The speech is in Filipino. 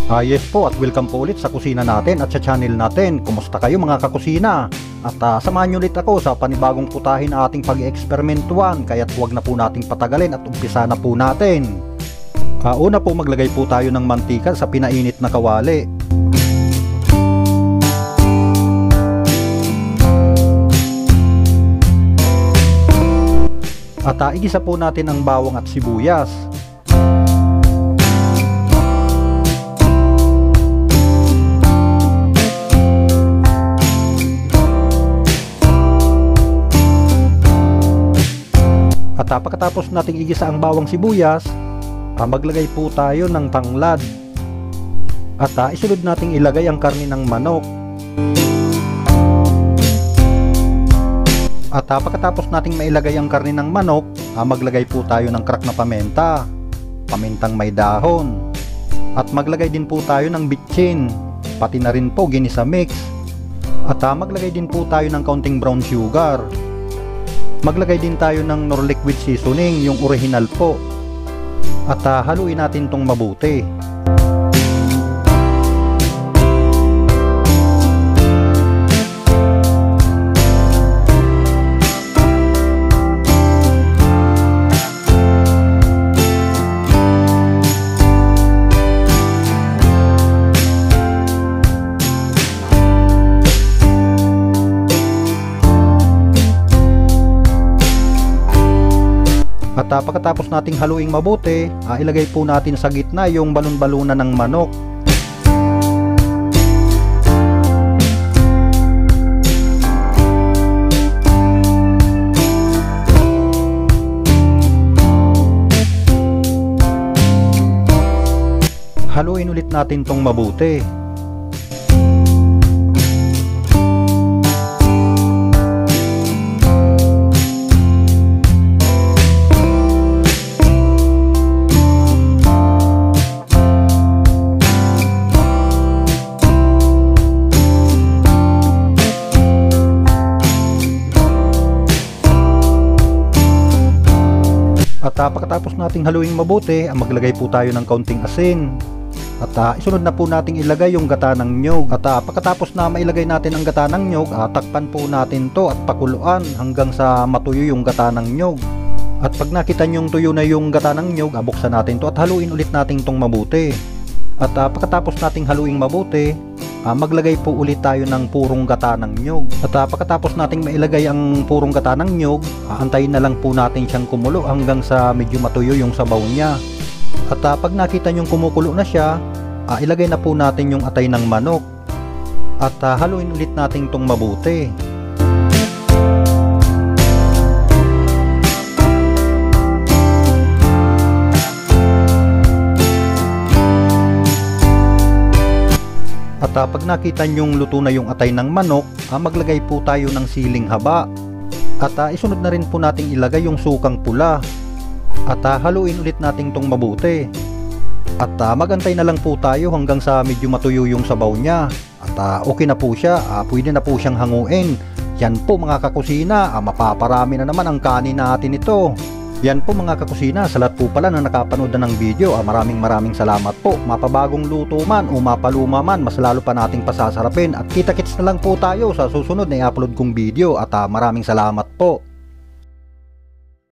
Yes po, at welcome po ulit sa kusina natin at sa channel natin. Kumusta kayo mga kakusina? At samahan nyo ulit ako sa panibagong putahin na ating pag-eksperimentuan. Kaya't huwag na po nating patagalin at umpisa na po natin. Una po, maglagay po tayo ng mantika sa pinainit na kawali. At igisa po natin ang bawang at sibuyas. At pagkatapos nating igisa ang bawang sibuyas, maglagay po tayo ng tanglad. At isunod nating ilagay ang karne ng manok. At pagkatapos nating mailagay ang karne ng manok, maglagay po tayo ng crack na paminta, pamintang may dahon. At maglagay din po tayo ng bitchin, pati na rin po ginisa mix. At maglagay din po tayo ng kaunting brown sugar. Maglagay din tayo ng Knorr liquid seasoning, yung original po. At haluin natin tong mabuti. At pagkatapos nating haluing mabuti, ilagay po natin sa gitna yung balon-balunan ng manok. Haluin ulit natin tong mabuti. At pagkatapos nating haluing mabuti, maglagay po tayo ng kaunting asin. At isunod na po nating ilagay yung gata ng niyog. At pagkatapos na mailagay natin ang gata ng niyog, takpan po natin to at pakuluan hanggang sa matuyo yung gata ng niyog. At pag nakita nyong tuyo na yung gata ng niyog, buksan natin to at haluin ulit natin tong mabuti. At pagkatapos nating haluing mabuti, maglagay po ulit tayo ng purong gata ng niyog. At pagkatapos nating mailagay ang purong gata ng niyog, antayin na lang po natin siyang kumulo hanggang sa medyo matuyo yung sabaw niya. At pag nakita nyong kumukulo na siya, ilagay na po natin yung atay ng manok. At haluin ulit natin tong mabuti. At pag nakita nyong luto na yung atay ng manok, maglagay po tayo ng siling haba. At isunod na rin po nating ilagay yung sukang pula. At haluin ulit natin tong mabuti. At magantay na lang po tayo hanggang sa medyo matuyo yung sabaw niya. At okay na po siya, pwede na po siyang hanguin. Yan po mga kakusina, mapaparami na naman ang kanin natin ito. Yan po mga kakusina, sa lahat po pala na nakapanood na ng video, maraming salamat po. Mapabagong luto man o mapaluma man, mas lalo pa nating pasasarapin. At kita-kits na lang po tayo sa susunod na i-upload kong video. At maraming salamat po.